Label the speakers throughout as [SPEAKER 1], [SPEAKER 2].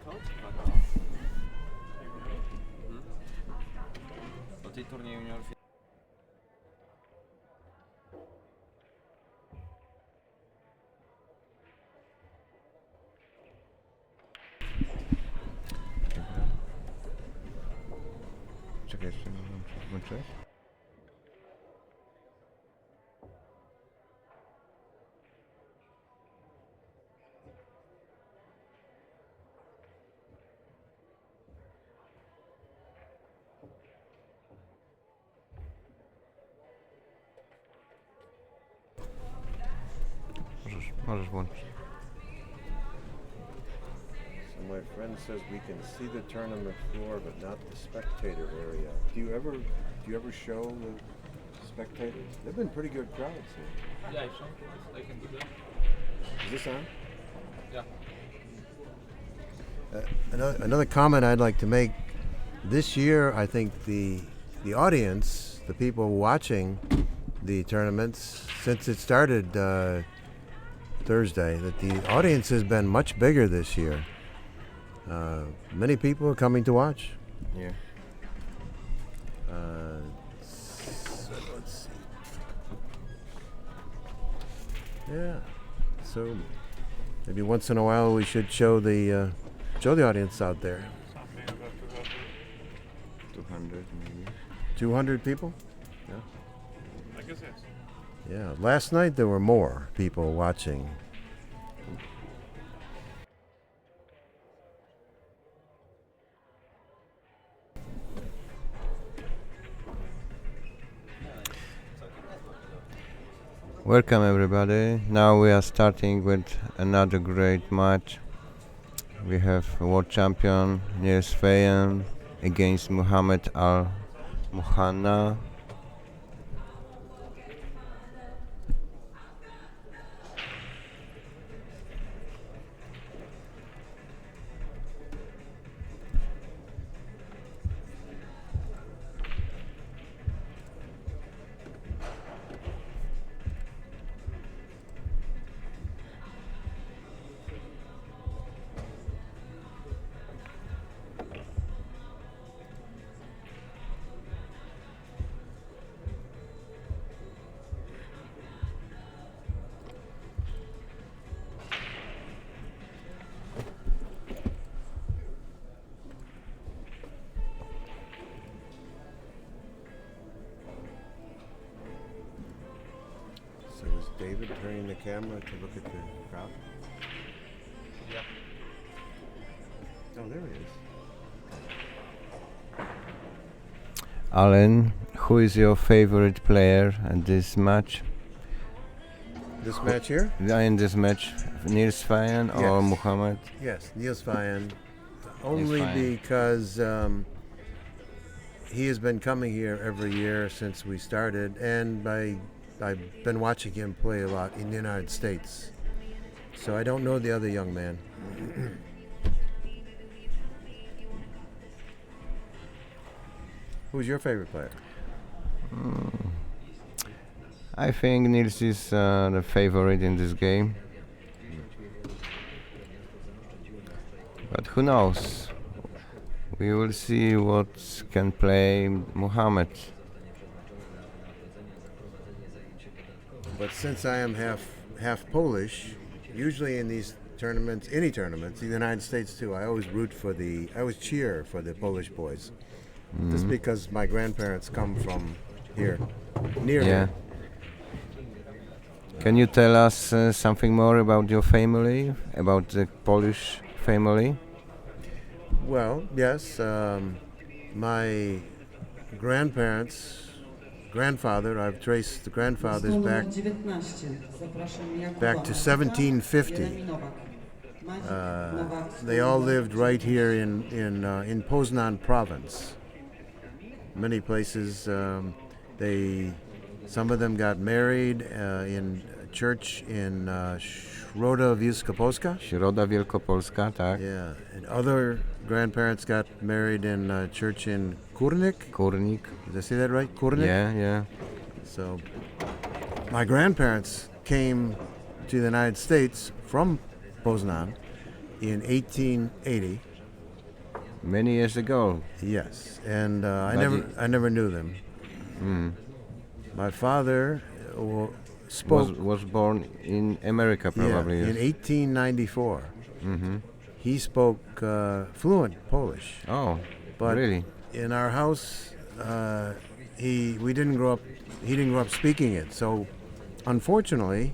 [SPEAKER 1] Do tej turniej juniorów.
[SPEAKER 2] Czekaj, jeszcze włączyłeś? Możesz włączyć.
[SPEAKER 3] So my friend says we can see the tournament floor, but not the spectator area. Do you ever show the spectators? They've been pretty good crowds here.
[SPEAKER 1] Yeah, if I can do that.
[SPEAKER 3] Is this on?
[SPEAKER 1] Yeah.
[SPEAKER 3] Another comment I'd like to make. This year, I think the audience, the people watching the tournaments, since it started Thursday, that the audience has been much bigger this year. Many people are coming to watch.
[SPEAKER 2] Yeah.
[SPEAKER 3] So let's see. Yeah. So maybe once in a while we should show the audience out there.
[SPEAKER 2] 200 maybe.
[SPEAKER 3] 200 people?
[SPEAKER 4] I guess yes.
[SPEAKER 3] Yeah. Last night there were more people watching.
[SPEAKER 2] Welcome everybody. Now we are starting with another great match. We have world champion Niels Feijen against Mohamed Muhanna.
[SPEAKER 3] So is David turning the camera to look at the crowd?
[SPEAKER 1] Yeah.
[SPEAKER 3] Oh, there he is.
[SPEAKER 2] Alan, who is your favorite player in this match?
[SPEAKER 3] This match here?
[SPEAKER 2] In this match, Niels Feijen or
[SPEAKER 3] Yes.
[SPEAKER 2] Mohamed?
[SPEAKER 3] Yes, Niels Feijen. Only
[SPEAKER 2] Feijen.
[SPEAKER 3] because he has been coming here every year since we started, and I've been watching him play a lot in the United States. So I don't know the other young man. Who's your favorite player?
[SPEAKER 2] I think Niels is the favorite in this game. But who knows? We will see what can play Mohamed.
[SPEAKER 3] But since I am half Polish, usually in these tournaments, any tournaments, in the United States too, I always cheer for the Polish boys. Just because my grandparents come from here, near
[SPEAKER 2] Yeah.
[SPEAKER 3] here.
[SPEAKER 2] Can you tell us something more about your family, about the Polish family?
[SPEAKER 3] Well, yes, my grandfather, I've traced the grandfathers back to 1750. They all lived right here in Poznan province. Many places, some of them got married in a church in Środa Wielkopolska.
[SPEAKER 2] Środa Wielkopolska, tak?
[SPEAKER 3] Yeah, and other grandparents got married in a church in Kurnik.
[SPEAKER 2] Kurnik.
[SPEAKER 3] Did I say that right? Kurnik?
[SPEAKER 2] Yeah.
[SPEAKER 3] So my grandparents came to the United States from Poznan in 1880,
[SPEAKER 2] Many years ago.
[SPEAKER 3] Yes, and
[SPEAKER 2] But
[SPEAKER 3] I never knew them.
[SPEAKER 2] Mm.
[SPEAKER 3] My father spoke
[SPEAKER 2] Was born in America, probably.
[SPEAKER 3] in
[SPEAKER 2] yes.
[SPEAKER 3] 1894.
[SPEAKER 2] Mm-hmm.
[SPEAKER 3] He spoke fluent Polish,
[SPEAKER 2] Oh,
[SPEAKER 3] but
[SPEAKER 2] really?
[SPEAKER 3] in our house, we didn't grow up. He didn't grow up speaking it, so unfortunately,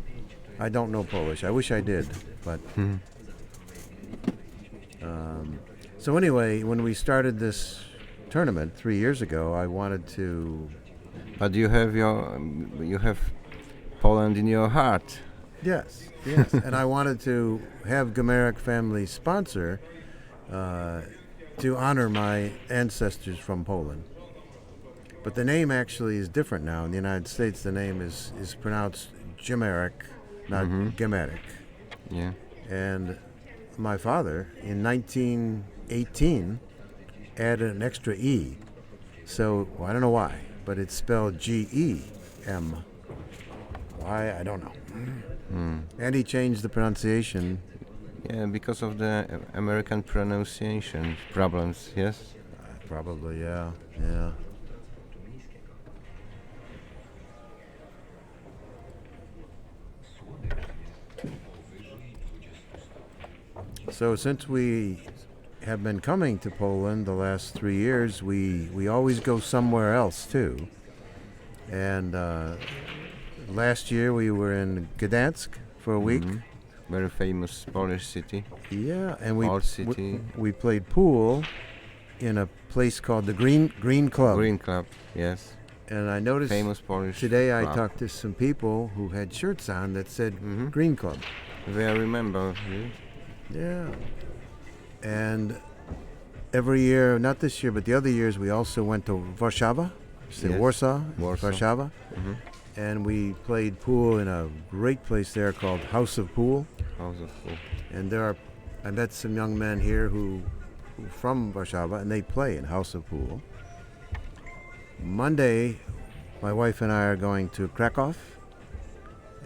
[SPEAKER 3] I don't know Polish. I wish I did, but.
[SPEAKER 2] Mhm.
[SPEAKER 3] So anyway, when we started this tournament 3 years ago, I wanted to.
[SPEAKER 2] But you have Poland in your heart.
[SPEAKER 3] Yes, yes, and I wanted to have Gamerek family sponsor to honor my ancestors from Poland. But the name actually is different now. In the United States, the name is pronounced Gamerek, not Gamerek.
[SPEAKER 2] Yeah.
[SPEAKER 3] And my father, in 1918, added an extra E. So I don't know why, but it's spelled Gem. Why, I don't know. And he changed the pronunciation.
[SPEAKER 2] Yeah, because of the American pronunciation problems. Yes.
[SPEAKER 3] Probably, yeah, yeah. So since we have been coming to Poland the last 3 years, we always go somewhere else too. And last year we were in Gdansk for a week.
[SPEAKER 2] Very famous Polish city.
[SPEAKER 3] Yeah, and
[SPEAKER 2] Old city.
[SPEAKER 3] we played pool in a place called the Green Club.
[SPEAKER 2] Green Club. Yes.
[SPEAKER 3] And I noticed
[SPEAKER 2] Famous Polish
[SPEAKER 3] today I
[SPEAKER 2] club.
[SPEAKER 3] talked to some people who had shirts on that said Green Club.
[SPEAKER 2] I remember.
[SPEAKER 3] Yeah. And every year, not this year, but the other years, we also went to Warszawa,
[SPEAKER 2] Yes.
[SPEAKER 3] Warsaw,
[SPEAKER 2] Warsaw.
[SPEAKER 3] Warszawa. And we played pool in a great place there called House of Pool.
[SPEAKER 2] House of Pool.
[SPEAKER 3] And I met some young men here who from Warszawa, and they play in House of Pool. Monday, my wife and I are going to Krakow,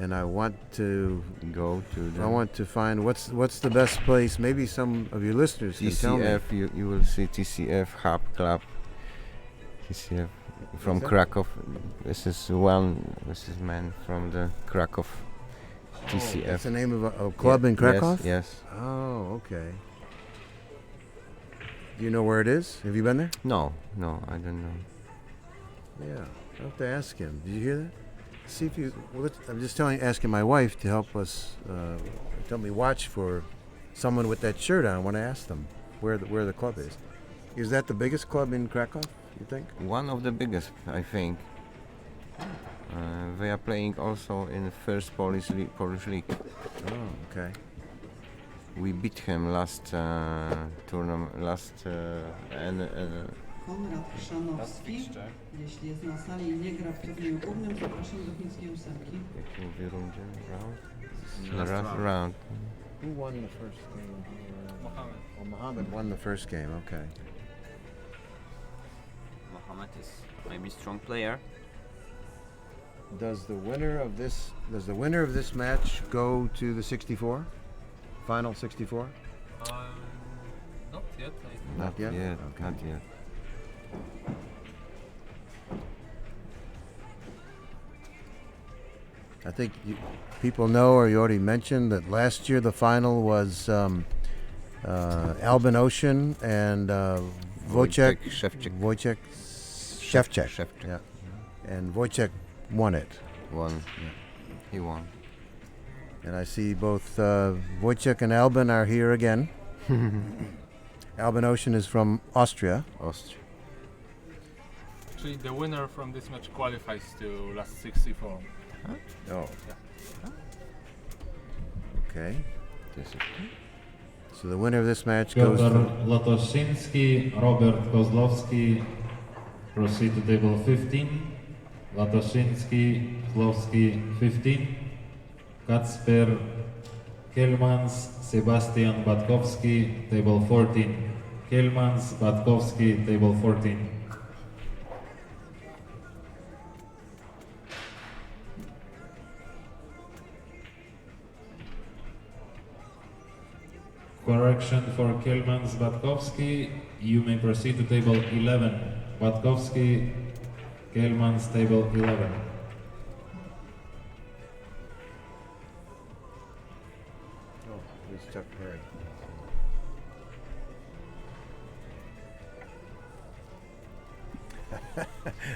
[SPEAKER 3] and I want to
[SPEAKER 2] Go to the
[SPEAKER 3] I want to find what's the best place. Maybe some of your listeners can tell me.
[SPEAKER 2] TCF. You will see TCF Hub Club. TCF from
[SPEAKER 3] that-
[SPEAKER 2] Krakow. This is man from the Krakow. TCF.
[SPEAKER 3] That's the name of a club in Krakow?
[SPEAKER 2] Yes.
[SPEAKER 3] Oh, okay. Do you know where it is? Have you been there?
[SPEAKER 2] No, I don't know.
[SPEAKER 3] Yeah, I have to ask him. Did you hear that? See if you. Well, I'm just asking my wife to help us. Tell me, watch for someone with that shirt on when I ask them where the club is. Is that the biggest club in Krakow? You think?
[SPEAKER 2] One of the biggest, I think. They are playing also in the first Polish league.
[SPEAKER 3] Oh, okay.
[SPEAKER 2] We beat him last tournament,
[SPEAKER 5] Konrad Chrzanowski, jeśli jest na sali i nie gra w turnieju głównym, zapraszam do chińskiej ósemki.
[SPEAKER 2] round.
[SPEAKER 3] Who won the first game here?
[SPEAKER 1] Mohamed.
[SPEAKER 3] Oh, Mohamed won the first game. Okay.
[SPEAKER 1] Mohamed is maybe strong player.
[SPEAKER 3] Does the winner of this match go to the 64? Final 64?
[SPEAKER 1] Not yet.
[SPEAKER 3] Not yet.
[SPEAKER 2] Okay. Not yet.
[SPEAKER 3] I think people know, or you already mentioned, that last year the final was Albin Ocean and Wojciech
[SPEAKER 2] Szewczyk.
[SPEAKER 3] Shevchuk. Yeah. And Wojciech won it.
[SPEAKER 2] Won. He won.
[SPEAKER 3] And I see both Wojciech and Albin are here again. Albin Ocean is from Austria.
[SPEAKER 4] Actually, the winner from this match qualifies to last 64.
[SPEAKER 3] Oh. Okay. So the winner of this match goes
[SPEAKER 6] Piotr
[SPEAKER 3] to
[SPEAKER 6] Latoszyński, Robert Kozlowski proceed to table 15. Latoszyński, Kozlowski 15. Kacper Kielmans, Sebastian Batkowski, table 14. Kielmans, Batkowski, table 14. Correction for Kielman Zbatkowski. You may proceed to table 11. Zbatkowski, Kielman's table 11.
[SPEAKER 3] Oh, he's Chuck Perry.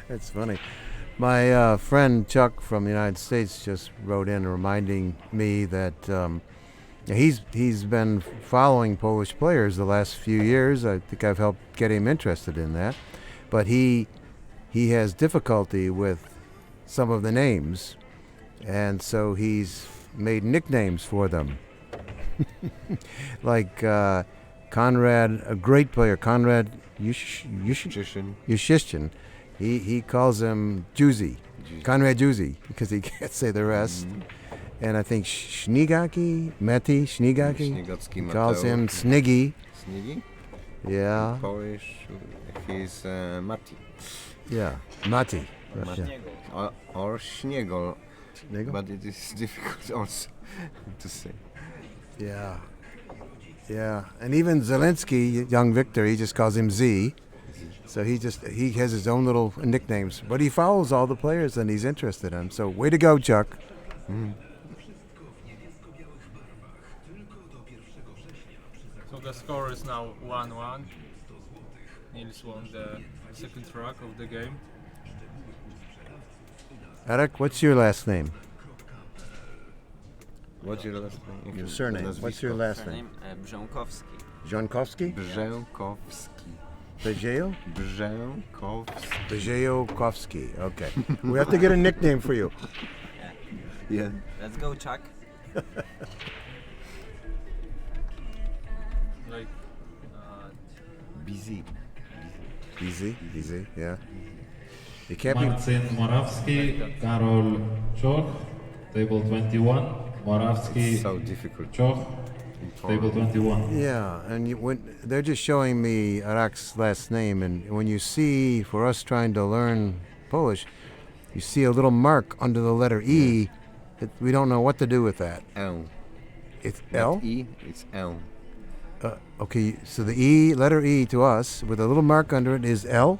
[SPEAKER 3] That's funny. My friend Chuck from the United States just wrote in reminding me that he's been following Polish players the last few years. I think I've helped get him interested in that. But he has difficulty with some of the names, and so he's made nicknames for them. Like Konrad, a great player, Konrad Yushishkin. He calls him Juicy, Konrad Juicy, because he can't say the rest. And I think Śnigaki, Meti Śnigaki, he calls him Sniggy.
[SPEAKER 2] Sniggy?
[SPEAKER 3] Yeah,
[SPEAKER 2] Polish, he's Mati.
[SPEAKER 3] yeah, Mati.
[SPEAKER 2] Or Śniegol.
[SPEAKER 3] Sniggle?
[SPEAKER 2] But it is difficult also to say.
[SPEAKER 3] Yeah, yeah, and even Zelensky, young Victor, he just calls him Z. So he has his own little nicknames, but he follows all the players and he's interested in them. So way to go, Chuck.
[SPEAKER 4] So the score is now 1-1. Niels won the second track of the game.
[SPEAKER 3] Eric, what's your last name?
[SPEAKER 2] What's your last name?
[SPEAKER 3] Your surname. What's your last name?
[SPEAKER 1] Brzękowski.
[SPEAKER 3] Jankowski?
[SPEAKER 2] Brzękowski.
[SPEAKER 3] Bejejo?
[SPEAKER 2] Brzękowski.
[SPEAKER 3] Brzękowski. Okay. We have to get a nickname for you.
[SPEAKER 2] Yeah.
[SPEAKER 1] Let's go, Chuck.
[SPEAKER 4] Like
[SPEAKER 2] Busy.
[SPEAKER 3] Easy, yeah. You can't be.
[SPEAKER 6] Marcin Morawski, Karol Czoch, table 21. Morawski,
[SPEAKER 2] So difficult.
[SPEAKER 6] Czoch, table 21.
[SPEAKER 3] Yeah, and when they're just showing me Arak's last name, and when you see, for us trying to learn Polish, you see a little mark under the letter E. We don't know what to do with that.
[SPEAKER 2] L.
[SPEAKER 3] It's
[SPEAKER 2] Not
[SPEAKER 3] L?
[SPEAKER 2] E, it's L.
[SPEAKER 3] Okay, so the E, letter E to us, with a little mark under it is L?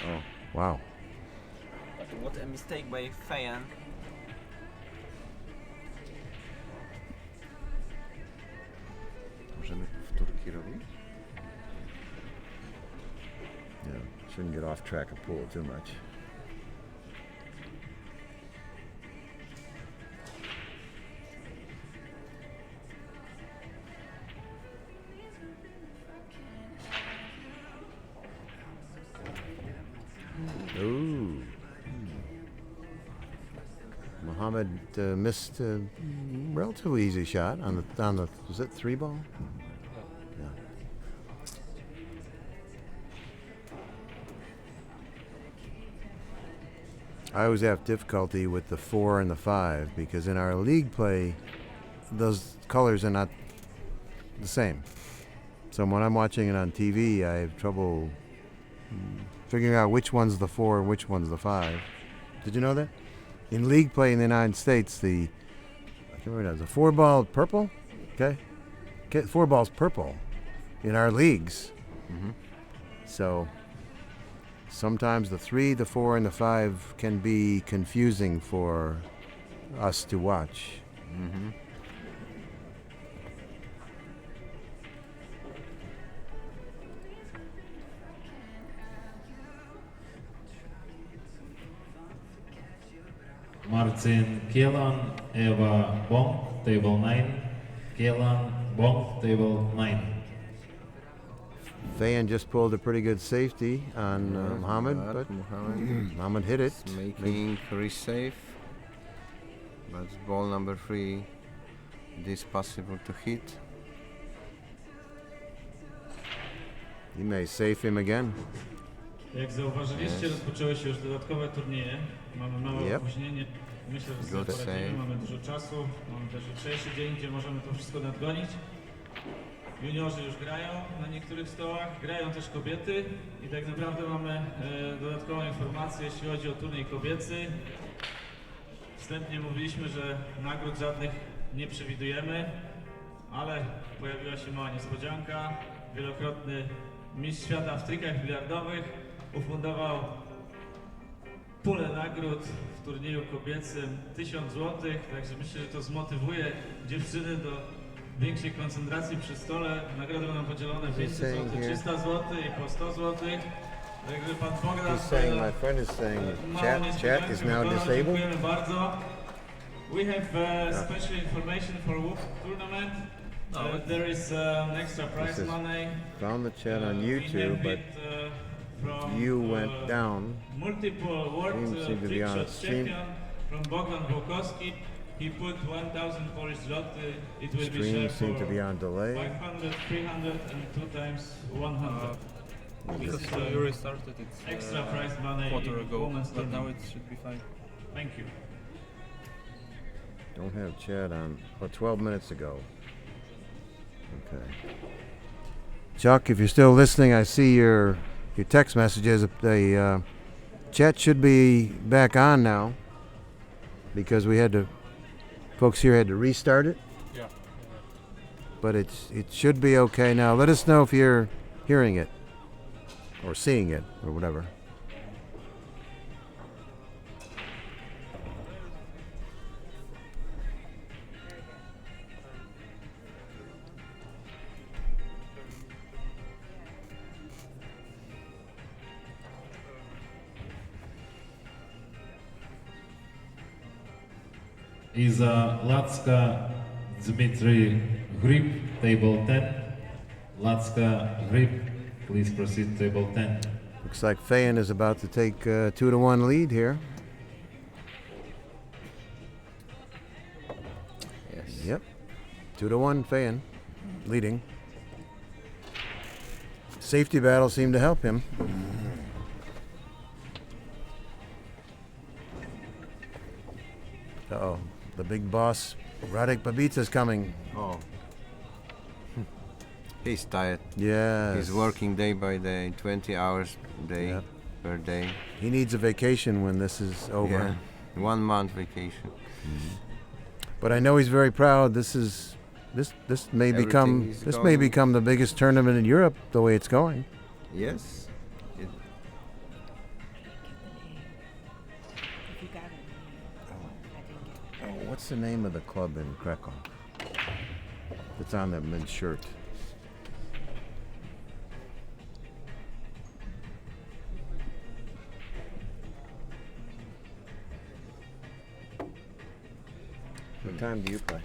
[SPEAKER 2] Oh.
[SPEAKER 3] Wow.
[SPEAKER 1] But what a mistake by Feijen.
[SPEAKER 2] Możemy powtórki robić?
[SPEAKER 3] Yeah, shouldn't get off track of pool too much. Ooh. Mohamed missed a relatively easy shot on the was it 3 ball? Yeah. I always have difficulty with the 4 and the 5 because in our league play, those colors are not the same. So when I'm watching it on TV, I have trouble figuring out which one's the 4 and which one's the 5. Did you know that? In league play in the United States, I can't remember, the 4 ball purple, okay? 4 balls purple in our leagues.
[SPEAKER 2] Mm-hmm.
[SPEAKER 3] So sometimes the 3, the 4, and the 5 can be confusing for us to watch.
[SPEAKER 2] Mm-hmm.
[SPEAKER 6] Marcin Kielan, Eva Bong, table 9. Kielan, Bong, table 9.
[SPEAKER 3] Feijen just pulled a pretty good safety on Mohamed, but Mohamed hit it.
[SPEAKER 2] It's making very safe. But ball number 3, it is possible to hit.
[SPEAKER 3] You may save him again.
[SPEAKER 7] Jak zauważyliście, rozpoczęły się już dodatkowe turnieje. Mamy małe opóźnienie. Myślę, że sobie poradzimy, mamy dużo czasu. Mamy też jutrzejszy dzień, gdzie możemy to wszystko nadgonić. Juniorzy już grają na niektórych stołach, grają też kobiety i tak naprawdę mamy dodatkową informację, jeśli chodzi o turniej kobiecy. Wstępnie mówiliśmy, że nagród żadnych nie przewidujemy, ale pojawiła się mała niespodzianka. Wielokrotny mistrz świata w trikach biliardowych ufundował pulę nagród w turnieju kobiecym 1000 zł, także myślę, że to zmotywuje dziewczyny do większej koncentracji przy stole. Nagrody będą podzielone 500 zł, 300 zł i po 100 zł. Także pan Bogdan
[SPEAKER 3] He's saying, my friend is saying, chat is now disabled.
[SPEAKER 7] Dziękujemy bardzo. We have special information for tournament. There is an extra prize money.
[SPEAKER 3] Found the chat on YouTube, but you went down.
[SPEAKER 7] Multiple world
[SPEAKER 3] Seems to be on
[SPEAKER 7] trickshot
[SPEAKER 3] stream.
[SPEAKER 7] champion from Bogdan Bokowski. He put 1,000 Polish zloty. It will be
[SPEAKER 3] Stream
[SPEAKER 7] shared
[SPEAKER 3] seemed to
[SPEAKER 7] for
[SPEAKER 3] be on delay.
[SPEAKER 7] 500, 300 and 2 times 100.
[SPEAKER 4] Because
[SPEAKER 7] This is
[SPEAKER 4] you restarted it
[SPEAKER 7] extra prize money
[SPEAKER 4] quarter
[SPEAKER 7] in
[SPEAKER 4] ago,
[SPEAKER 7] women's
[SPEAKER 4] but now
[SPEAKER 7] tournament.
[SPEAKER 4] it should be fine.
[SPEAKER 7] Thank you.
[SPEAKER 3] Don't have chat on. 12 minutes ago. Okay. Chuck, if you're still listening, I see your text messages. The chat should be back on now because folks here had to restart it.
[SPEAKER 4] Yeah.
[SPEAKER 3] But it should be okay now. Let us know if you're hearing it or seeing it or whatever.
[SPEAKER 6] Iza Lacka Dmitry Grip, table 10. Lacka Grip, please proceed to table 10.
[SPEAKER 3] Looks like Feijen is about to take a 2-1 lead here.
[SPEAKER 2] Yes.
[SPEAKER 3] Yep. 2-1 Feijen leading. Safety battle seemed to help him. Uh-oh. The big boss, Radek Babitsa's coming.
[SPEAKER 2] Oh. He's tired.
[SPEAKER 3] Yes.
[SPEAKER 2] He's working day by day, 20 hours
[SPEAKER 3] Yep.
[SPEAKER 2] per day.
[SPEAKER 3] He needs a vacation when this is over.
[SPEAKER 2] Yeah. 1 month vacation.
[SPEAKER 3] But I know he's very proud. This may
[SPEAKER 2] Everything is going-
[SPEAKER 3] become the biggest tournament in Europe the way it's going.
[SPEAKER 2] Yes.
[SPEAKER 3] Oh, what's the name of the club in Krakow? It's on the men's shirt. What time do you play?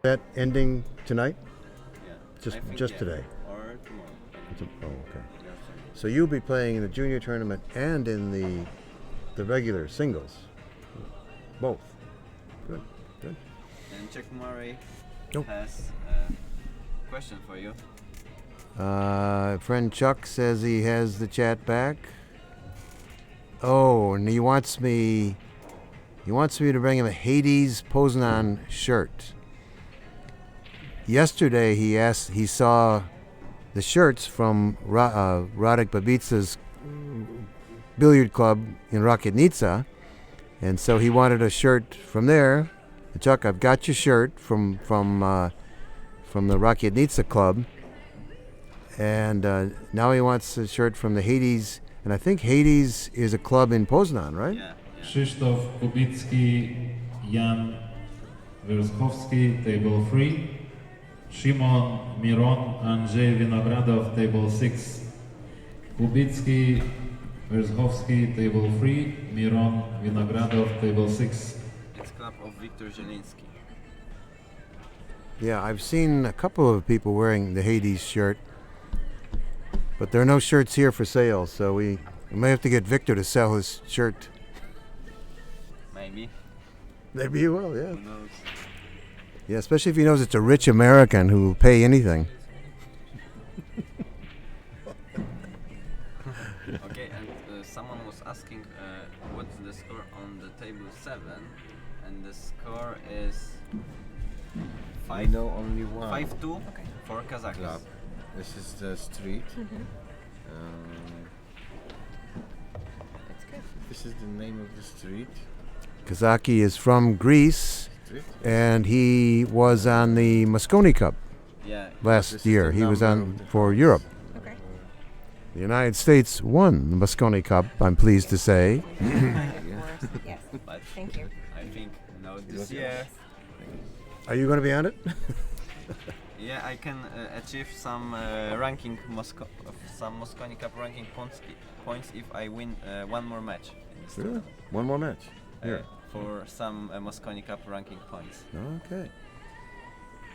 [SPEAKER 3] That ending tonight?
[SPEAKER 1] Yeah.
[SPEAKER 3] Just
[SPEAKER 1] I think,
[SPEAKER 3] just
[SPEAKER 1] yeah.
[SPEAKER 3] today.
[SPEAKER 1] Or tomorrow.
[SPEAKER 3] Oh, okay. So you'll be playing in the junior tournament and in the regular singles. Both. Good. Good.
[SPEAKER 1] And Czech Murray
[SPEAKER 3] Nope.
[SPEAKER 1] has a question for you.
[SPEAKER 3] Friend Chuck says he has the chat back. Oh, and he wants me to bring him a Hades Poznan shirt. Yesterday he saw the shirts from Radek Babitsa's billiard club in Rokietnica, and so he wanted a shirt from there. And Chuck, I've got your shirt from the Rokietnica club, and now he wants a shirt from the Hades, and I think Hades is a club in Poznan, right?
[SPEAKER 1] Yeah.
[SPEAKER 6] Krzysztof Kubicki, Jan Wierzchowski, table 3. Szymon Miron, Andrzej Winogradov, table 6. Kubicki, Wierzchowski, table 3. Miron, Winogradov, table 6.
[SPEAKER 1] It's club of Viktor Zielinski.
[SPEAKER 3] Yeah, I've seen a couple of people wearing the Hades shirt. But there are no shirts here for sale, so we may have to get Victor to sell his shirt.
[SPEAKER 1] Maybe.
[SPEAKER 3] Maybe he will, yeah.
[SPEAKER 1] Who knows?
[SPEAKER 3] Yeah, especially if he knows it's a rich American who will pay anything.
[SPEAKER 1] Okay, and someone was asking what's the score on the table 7, and the score is
[SPEAKER 2] I know only one
[SPEAKER 1] 5-2 for Kazakhs.
[SPEAKER 2] club. This is the street.
[SPEAKER 8] That's good.
[SPEAKER 2] This is the name of the street.
[SPEAKER 3] Kazaki is from Greece,
[SPEAKER 2] Street.
[SPEAKER 3] and he was on the Mosconi Cup
[SPEAKER 1] Yeah.
[SPEAKER 3] last
[SPEAKER 2] This is
[SPEAKER 3] year.
[SPEAKER 2] the
[SPEAKER 3] He was
[SPEAKER 2] number
[SPEAKER 3] on
[SPEAKER 2] of the
[SPEAKER 3] for
[SPEAKER 2] house.
[SPEAKER 3] Europe.
[SPEAKER 8] Okay.
[SPEAKER 3] The United States won the Mosconi Cup, I'm pleased to say.
[SPEAKER 8] Yes.
[SPEAKER 1] But
[SPEAKER 8] Thank you.
[SPEAKER 1] I think this year,
[SPEAKER 3] Are you going to be on it?
[SPEAKER 1] yeah, I can achieve some ranking some Mosconi Cup ranking points if I win one more match in this tournament.
[SPEAKER 3] One more match. Here.
[SPEAKER 1] For some Mosconi Cup ranking points.
[SPEAKER 3] Okay.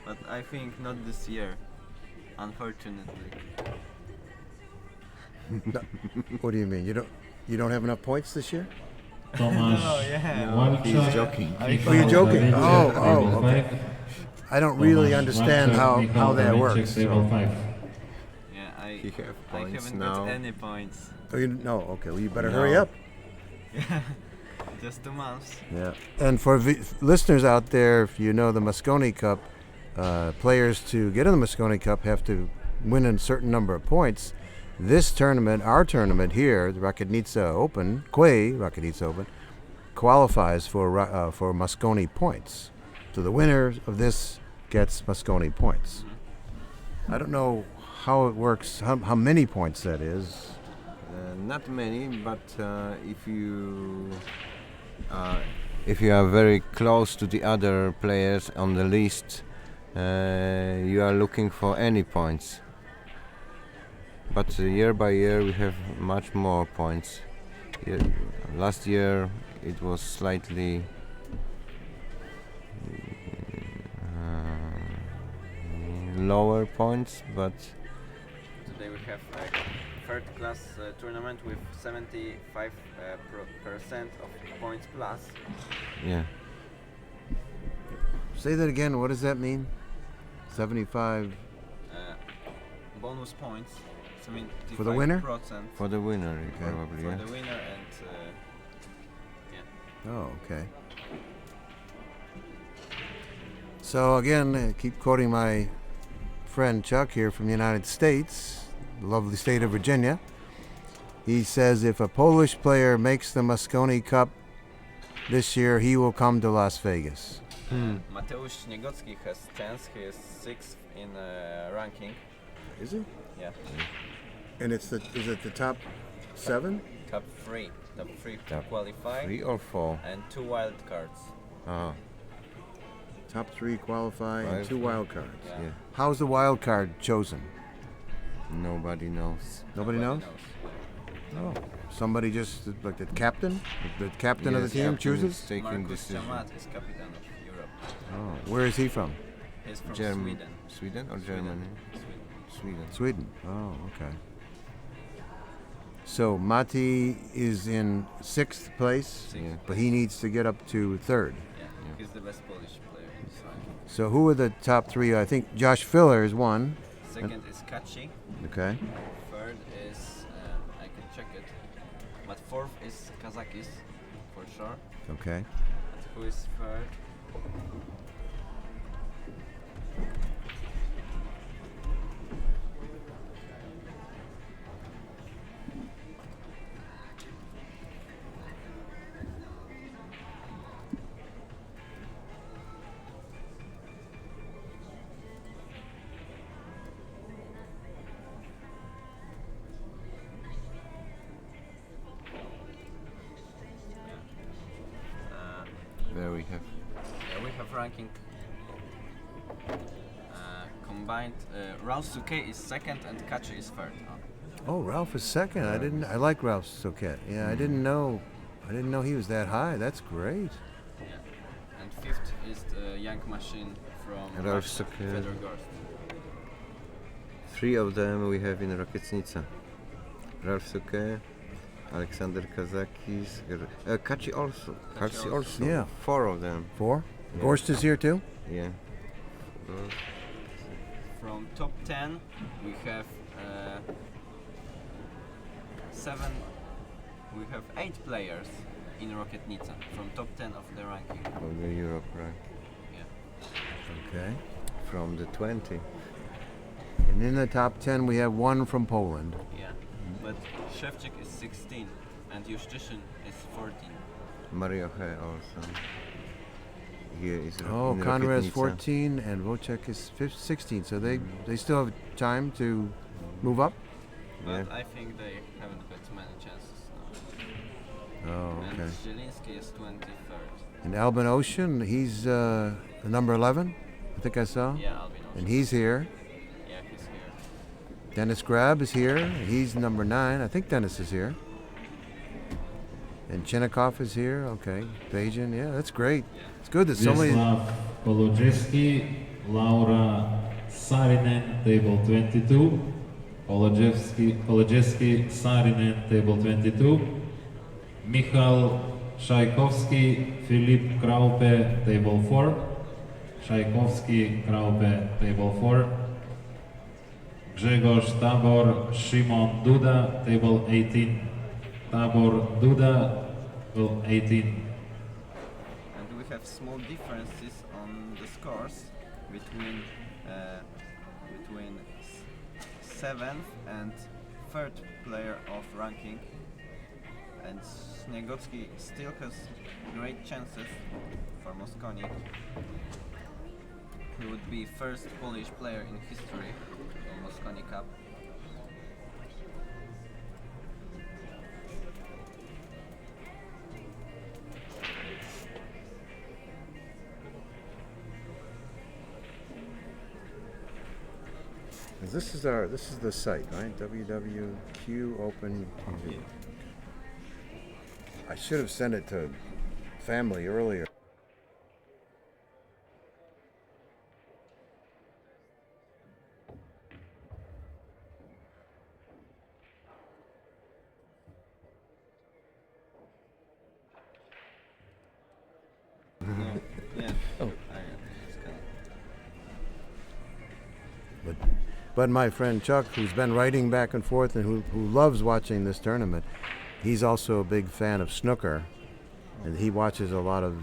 [SPEAKER 1] But I think not this year, unfortunately.
[SPEAKER 3] What do you mean? You don't have enough points this year?
[SPEAKER 6] Tomasz Walczak,
[SPEAKER 2] He's joking.
[SPEAKER 6] Michał
[SPEAKER 3] Are you joking?
[SPEAKER 6] Dawidziak,
[SPEAKER 3] Oh,
[SPEAKER 6] table
[SPEAKER 3] okay.
[SPEAKER 6] 5.
[SPEAKER 3] I don't really
[SPEAKER 6] Tomasz
[SPEAKER 3] understand
[SPEAKER 6] Walczak,
[SPEAKER 3] how
[SPEAKER 6] Michał
[SPEAKER 3] that
[SPEAKER 6] Dawidziak,
[SPEAKER 3] works.
[SPEAKER 6] table 5.
[SPEAKER 1] Yeah,
[SPEAKER 2] He have
[SPEAKER 1] I
[SPEAKER 2] points
[SPEAKER 1] haven't
[SPEAKER 2] now.
[SPEAKER 1] got any points.
[SPEAKER 3] Oh, no, okay. Well, you better
[SPEAKER 2] No.
[SPEAKER 3] hurry up.
[SPEAKER 1] Yeah, just 2 months.
[SPEAKER 3] Yeah. And for listeners out there, if you know the Mosconi Cup, players to get in the Mosconi Cup have to win a certain number of points. This tournament, our tournament here, the Rokietnica Open, Quay Rokietnica Open, qualifies for Mosconi points. So the winner of this gets Mosconi points. I don't know how it works, how many points that is.
[SPEAKER 2] Not many, but if you are very close to the other players on the list, you are looking for any points. But year by year we have much more points. Last year it was slightly lower points, but
[SPEAKER 1] Today we have a third class tournament with 75% of points plus.
[SPEAKER 2] yeah.
[SPEAKER 3] Say that again, what does that mean? 75
[SPEAKER 1] Bonus points. 75%
[SPEAKER 3] For the winner?
[SPEAKER 2] For the winner,
[SPEAKER 3] Okay.
[SPEAKER 2] probably.
[SPEAKER 1] For
[SPEAKER 2] Yeah.
[SPEAKER 1] the winner and
[SPEAKER 3] Oh, okay. So again, keep quoting my friend Chuck here from the United States, the lovely state of Virginia. He says if a Polish player makes the Mosconi Cup this year, he will come to Las Vegas.
[SPEAKER 1] Mateusz Śniegocki has chance. He is 6th in ranking.
[SPEAKER 3] Is he?
[SPEAKER 1] Yeah,
[SPEAKER 3] And is it the top 7?
[SPEAKER 1] top 3. Top 3 to
[SPEAKER 2] Top
[SPEAKER 1] qualify
[SPEAKER 2] 3 or 4?
[SPEAKER 1] and 2 wild cards.
[SPEAKER 3] Top 3 qualify and
[SPEAKER 2] 5.
[SPEAKER 3] 2 wild cards.
[SPEAKER 1] Yeah.
[SPEAKER 2] Yeah.
[SPEAKER 3] How's the wild card chosen?
[SPEAKER 2] Nobody knows.
[SPEAKER 3] Nobody knows? Oh, somebody just like the captain? The captain of the
[SPEAKER 2] Yes,
[SPEAKER 3] team
[SPEAKER 2] captain
[SPEAKER 3] chooses?
[SPEAKER 2] is taking
[SPEAKER 1] Markus
[SPEAKER 2] decision.
[SPEAKER 1] Chamat is captain of Europe.
[SPEAKER 3] Oh, where is he from?
[SPEAKER 1] He's from
[SPEAKER 2] Sweden or
[SPEAKER 1] Sweden.
[SPEAKER 2] Germany?
[SPEAKER 1] Sweden.
[SPEAKER 2] Sweden.
[SPEAKER 3] Sweden. Oh, okay. So Mati is in 6th place,
[SPEAKER 2] Yeah.
[SPEAKER 3] but he needs to get up to 3rd.
[SPEAKER 1] Yeah, he's the best Polish player in this ranking.
[SPEAKER 3] So who are the top 3? I think Josh Filler is 1.
[SPEAKER 1] Second is Kaci.
[SPEAKER 3] Okay.
[SPEAKER 1] Third is I can check it, but 4th is Kazakis for sure.
[SPEAKER 3] Okay.
[SPEAKER 1] But who is 3rd?
[SPEAKER 2] There we have.
[SPEAKER 1] Yeah, we have ranking combined. Raus Suke is 2nd and Kaci is 3rd.
[SPEAKER 3] Oh, Ralph is 2nd. I like Ralph Soket. Yeah, I didn't know he was that high. That's great.
[SPEAKER 1] Yeah. And 5th is the young machine from
[SPEAKER 2] Raus
[SPEAKER 1] Russia,
[SPEAKER 2] Suke.
[SPEAKER 1] Fedor Gorst.
[SPEAKER 2] 3 of them we have in Rokietnica. Ralf Suke, Aleksander Kazakis, Kaci also. Kaci also.
[SPEAKER 3] Yeah.
[SPEAKER 2] 4 of them.
[SPEAKER 3] 4?
[SPEAKER 2] Yeah.
[SPEAKER 3] Gorst is here too?
[SPEAKER 2] Yeah.
[SPEAKER 1] From top 10 we have 8 players in Rokietnica from top 10 of the ranking.
[SPEAKER 2] From the Europe rank.
[SPEAKER 1] Yeah.
[SPEAKER 3] Okay.
[SPEAKER 2] From the 20.
[SPEAKER 3] And in the top 10 we have 1 from Poland.
[SPEAKER 1] Yeah. But Szewczyk is 16 and Juszczyszyn is 14.
[SPEAKER 2] Mario He also. Here is
[SPEAKER 3] Oh,
[SPEAKER 2] in
[SPEAKER 3] Konrad's
[SPEAKER 2] Rokietnica.
[SPEAKER 3] 14 and Wojciech is 16. So they still have time to move up?
[SPEAKER 1] But
[SPEAKER 2] Yeah.
[SPEAKER 1] I think they haven't got many chances now.
[SPEAKER 3] Oh,
[SPEAKER 1] And
[SPEAKER 3] okay.
[SPEAKER 1] Zieliński is 23rd.
[SPEAKER 3] And Albin Ocean, he's number 11, I think I saw.
[SPEAKER 1] Yeah, Albin
[SPEAKER 3] And
[SPEAKER 1] Ocean.
[SPEAKER 3] he's here.
[SPEAKER 1] Yeah, he's here.
[SPEAKER 3] Dennis Grab is here. He's number 9. I think Dennis is here. And Chinnikov is here. Okay. Feijen, yeah, that's great. It's good that so many.
[SPEAKER 6] Wiesław Polojewski, Laura Sarinen, table 22. Polojewski, Sarinen, table 22. Michal Szajkowski, Filip Kraupe, table 4. Szajkowski, Kraupe, table 4. Grzegorz Tabor, Szymon Duda, table 18. Tabor Duda, table 18.
[SPEAKER 1] And we have small differences on the scores between 7th and 3rd player of ranking. And Śniegocki still has great chances for Mosconi. He would be first Polish player in history in Mosconi Cup.
[SPEAKER 3] This is the site, right? WWQ Open TV. I should have sent it to family earlier.
[SPEAKER 1] Yeah.
[SPEAKER 3] Oh.
[SPEAKER 1] It's kind
[SPEAKER 3] But my friend Chuck, who's been writing back and forth and who loves watching this tournament, he's also a big fan of snooker, and he watches a lot of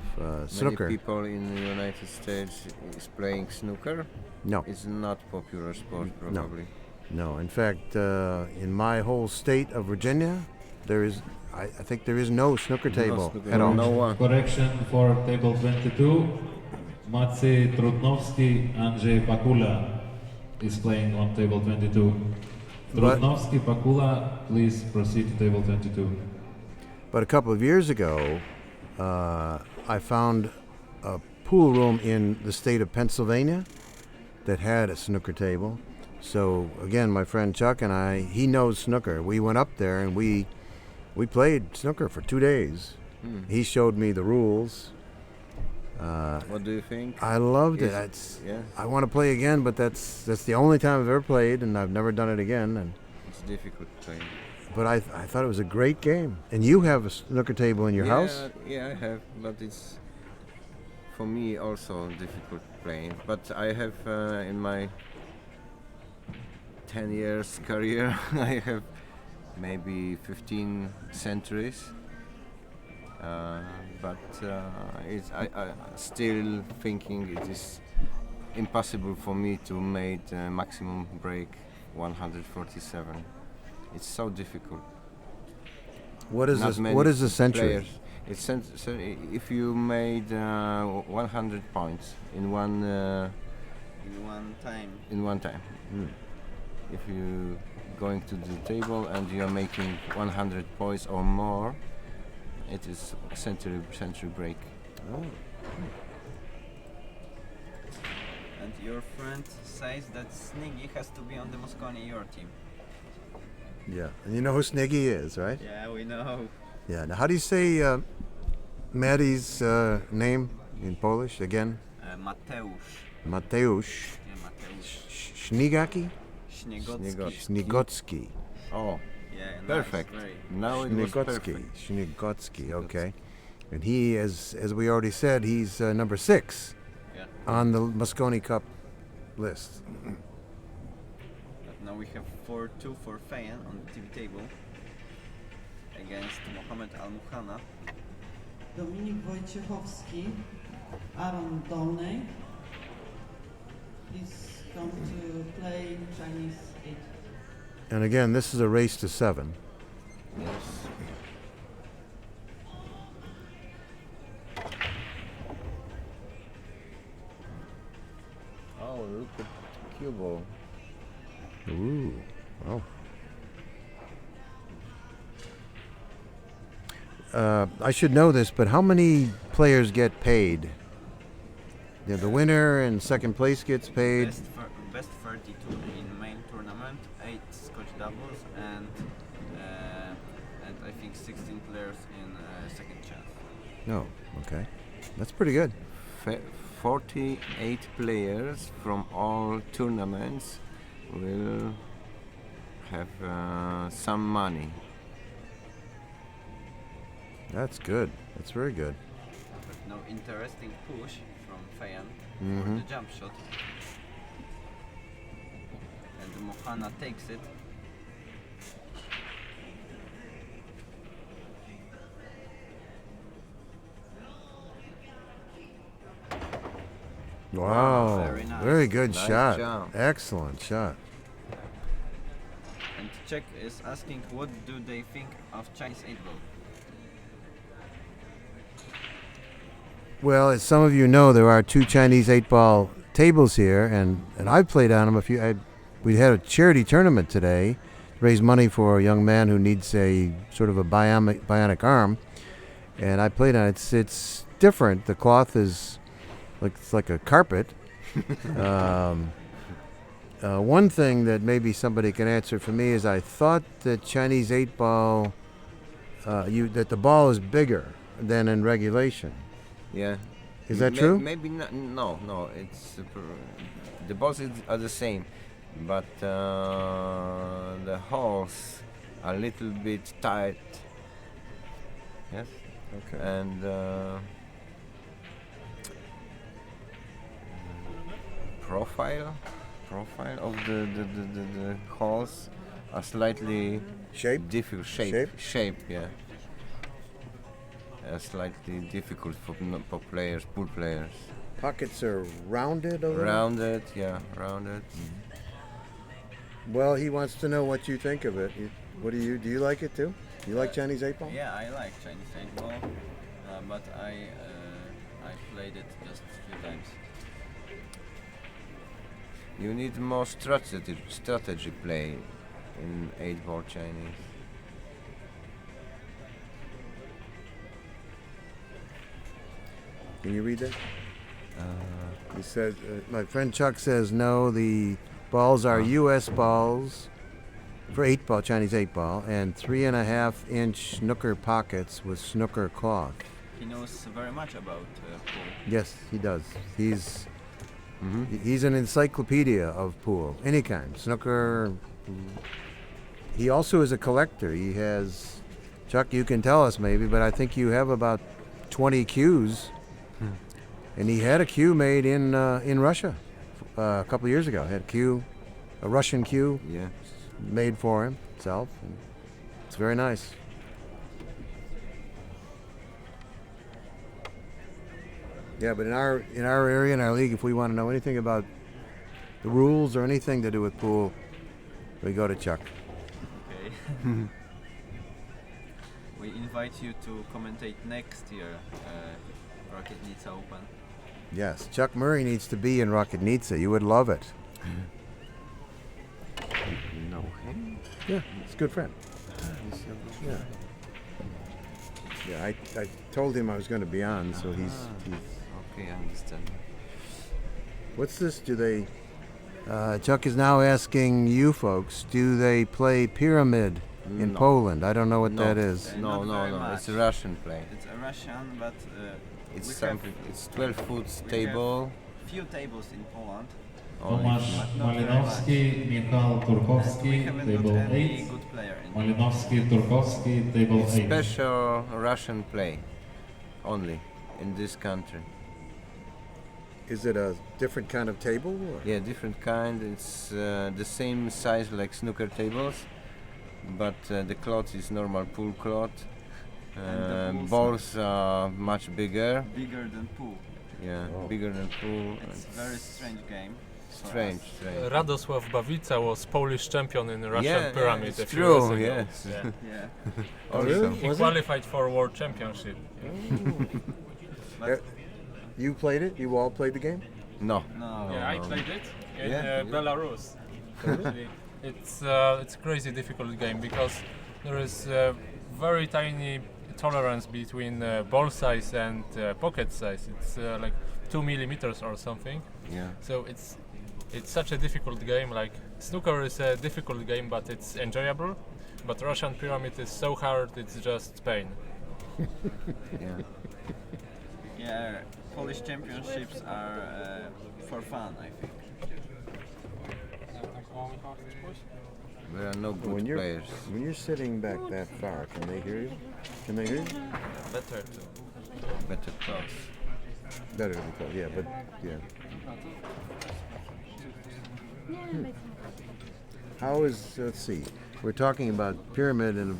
[SPEAKER 3] snooker.
[SPEAKER 2] Many people in the United States is playing snooker.
[SPEAKER 3] No,
[SPEAKER 2] It's not popular sport probably.
[SPEAKER 3] no. In fact, in my whole state of Virginia, there is, I think there is no snooker table
[SPEAKER 2] snooker,
[SPEAKER 3] at all.
[SPEAKER 2] no one.
[SPEAKER 6] Correction for table 22. Maciej Trudnowski, Andrzej Pakula is playing on table 22. Trudnowski, Pakula, please proceed to table 22.
[SPEAKER 3] But a couple of years ago, I found a pool room in the state of Pennsylvania that had a snooker table. So again, my friend Chuck and I, he knows snooker. We went up there and we played snooker for 2 days. He showed me the rules.
[SPEAKER 2] What do you think?
[SPEAKER 3] I loved it.
[SPEAKER 2] Yeah,
[SPEAKER 3] I want to play again, but that's the only time I've ever played, and I've never done it again. And
[SPEAKER 2] it's difficult playing.
[SPEAKER 3] but I thought it was a great game. And you have a snooker table in your house?
[SPEAKER 2] Yeah, I have, but it's for me also difficult playing. But I have in my 10 years career, I have maybe 15 centuries. But I still thinking it is impossible for me to make maximum break 147. It's so difficult.
[SPEAKER 3] What is
[SPEAKER 2] Not
[SPEAKER 3] this?
[SPEAKER 2] many
[SPEAKER 3] What is a century?
[SPEAKER 2] players. It's if you made 100 points in one
[SPEAKER 1] time.
[SPEAKER 2] in one time. If you going to the table and you are making 100 points or more, it is century break.
[SPEAKER 3] Oh.
[SPEAKER 1] And your friend says that Sniggy has to be on the Mosconi your team.
[SPEAKER 3] Yeah, and you know who Sniggy is, right?
[SPEAKER 1] Yeah, we know.
[SPEAKER 3] Yeah. Now, how do you say Maddie's name in Polish again?
[SPEAKER 1] Mateusz.
[SPEAKER 3] Mateusz
[SPEAKER 1] Yeah, Mateusz.
[SPEAKER 3] Śnigaki?
[SPEAKER 1] Śniegocki.
[SPEAKER 3] Śniegocki.
[SPEAKER 2] Oh,
[SPEAKER 1] Yeah, nice,
[SPEAKER 2] perfect.
[SPEAKER 1] very.
[SPEAKER 2] Now it was
[SPEAKER 3] Śniegocki.
[SPEAKER 2] perfect.
[SPEAKER 3] Śniegocki. Okay. And he is, as we already said, he's number 6
[SPEAKER 1] Yeah.
[SPEAKER 3] on the Mosconi Cup list.
[SPEAKER 1] But now we have 4-2 for Feijen on the TV table against Mohamed Al-Muhanna.
[SPEAKER 5] Dominik Wojciechowski, Aaron Dolney. He's come to play Chinese 8.
[SPEAKER 3] And again, this is a race to 7.
[SPEAKER 2] Yes. Oh, look at cue ball.
[SPEAKER 3] Ooh. Oh. I should know this, but how many players get paid? Yeah, the winner and second place gets paid.
[SPEAKER 1] Best 32 in main tournament, 8 Scotch doubles, and I think 16 players in second chance.
[SPEAKER 3] No. Okay. That's pretty good.
[SPEAKER 2] 48 players from all tournaments will have some money.
[SPEAKER 3] That's good. That's very good.
[SPEAKER 1] But no interesting push from Feijen
[SPEAKER 3] Mhm.
[SPEAKER 1] for the jump shot. And Mohamed takes it.
[SPEAKER 3] Wow.
[SPEAKER 1] Very nice.
[SPEAKER 3] Very good
[SPEAKER 2] Nice
[SPEAKER 3] shot.
[SPEAKER 2] jump.
[SPEAKER 3] Excellent shot.
[SPEAKER 1] And Czech is asking what do they think of Chinese 8-ball?
[SPEAKER 3] Well, as some of you know, there are 2 Chinese 8-ball tables here, and I've played on them a few. We had a charity tournament today, to raise money for a young man who needs a sort of a bionic arm, and I played on it. It's different. The cloth is it's like a carpet. One thing that maybe somebody can answer for me is I thought that Chinese 8-ball, that the ball is bigger than in regulation.
[SPEAKER 2] Yeah.
[SPEAKER 3] Is that true?
[SPEAKER 2] Maybe not. No. It's the balls are the same, but the holes are a little bit tight. Yes.
[SPEAKER 3] Okay.
[SPEAKER 2] And profile of the holes are slightly
[SPEAKER 3] Shape?
[SPEAKER 2] difficult. Shape. Yeah. Slightly difficult for players, pool players.
[SPEAKER 3] Pockets are rounded over there?
[SPEAKER 2] Rounded, yeah, rounded.
[SPEAKER 3] Well, he wants to know what you think of it. Do you like it too? You like Chinese 8-ball?
[SPEAKER 1] Yeah, I like Chinese 8-ball, but I played it just a few times.
[SPEAKER 2] You need more strategy play in 8-ball Chinese.
[SPEAKER 3] Can you read that? He says, my friend Chuck says, no, the balls are U.S. balls for 8-ball, Chinese 8-ball, and 3.5-inch snooker pockets with snooker cloth.
[SPEAKER 1] He knows very much about pool.
[SPEAKER 3] Yes, he does. He's an encyclopedia of pool, any kind, snooker. He also is a collector. He has, Chuck, you can tell us maybe, but I think you have about 20 cues. And he had a cue made in Russia a couple of years ago. He had a Russian cue made for himself. And it's very nice. Yeah, but in our area, in our league, if we want to know anything about the rules or anything to do with pool, we go to Chuck.
[SPEAKER 1] Okay. We invite you to commentate next year Rokietnica Open.
[SPEAKER 3] Yes, Chuck Murray needs to be in Rokietnica. You would love it.
[SPEAKER 2] No, him?
[SPEAKER 3] Yeah, he's a good friend. Yeah. Yeah, I told him I was going to be on, so he's
[SPEAKER 2] Okay, I understand.
[SPEAKER 3] What's this? Do they... Chuck is now asking you folks, do they play pyramid in
[SPEAKER 2] No.
[SPEAKER 3] Poland? I don't know what
[SPEAKER 2] No.
[SPEAKER 3] that is.
[SPEAKER 1] Not very
[SPEAKER 2] No.
[SPEAKER 1] much.
[SPEAKER 2] It's a Russian play.
[SPEAKER 1] It's a Russian, but
[SPEAKER 2] It's
[SPEAKER 1] we
[SPEAKER 2] something.
[SPEAKER 1] have-
[SPEAKER 2] It's 12 foot
[SPEAKER 1] we
[SPEAKER 2] table.
[SPEAKER 1] few tables in Poland,
[SPEAKER 6] Tomasz Malinowski, Michał
[SPEAKER 1] We
[SPEAKER 6] Turkowski,
[SPEAKER 1] haven't
[SPEAKER 6] table
[SPEAKER 1] got any
[SPEAKER 6] 8.
[SPEAKER 1] good player in
[SPEAKER 6] Malinowski, Turkowski, table 8.
[SPEAKER 2] Special Russian play only in this country.
[SPEAKER 3] Is it a different kind of table? Or?
[SPEAKER 2] Yeah, different kind. It's the same size like snooker tables, but the cloth is normal pool cloth.
[SPEAKER 1] And the
[SPEAKER 2] Balls are much bigger.
[SPEAKER 1] bigger than pool.
[SPEAKER 2] Yeah,
[SPEAKER 3] Oh.
[SPEAKER 2] bigger than pool.
[SPEAKER 1] It's a very strange game. for
[SPEAKER 2] Strange,
[SPEAKER 1] us.
[SPEAKER 2] strange.
[SPEAKER 4] Radosław Bawica was Polish champion in Russian
[SPEAKER 2] Yeah,
[SPEAKER 4] pyramid
[SPEAKER 2] it's
[SPEAKER 4] a few years
[SPEAKER 2] true.
[SPEAKER 4] ago.
[SPEAKER 2] Yes.
[SPEAKER 4] Yeah.
[SPEAKER 1] Yeah.
[SPEAKER 3] Oh, really?
[SPEAKER 4] He
[SPEAKER 3] Was it?
[SPEAKER 4] qualified for World Championship.
[SPEAKER 1] But
[SPEAKER 3] You played it? You all played the game?
[SPEAKER 2] No.
[SPEAKER 1] no.
[SPEAKER 4] Yeah, I played it in
[SPEAKER 2] Yeah.
[SPEAKER 4] Belarus. Actually, it's a crazy difficult game because there is very tiny tolerance between ball size and pocket size. It's like 2 millimeters or something.
[SPEAKER 2] Yeah.
[SPEAKER 4] So it's such a difficult game. Like snooker is a difficult game, but it's enjoyable. But Russian pyramid is so hard, it's just pain.
[SPEAKER 2] Yeah.
[SPEAKER 1] Yeah, Polish championships are for fun, I think.
[SPEAKER 2] There are no good
[SPEAKER 3] When you're
[SPEAKER 2] players.
[SPEAKER 3] when you're sitting back that far, can they hear you? Can they hear you?
[SPEAKER 1] Better to
[SPEAKER 2] Better close.
[SPEAKER 3] Better to be close. Yeah, but yeah. How is? Let's see. We're talking about pyramid and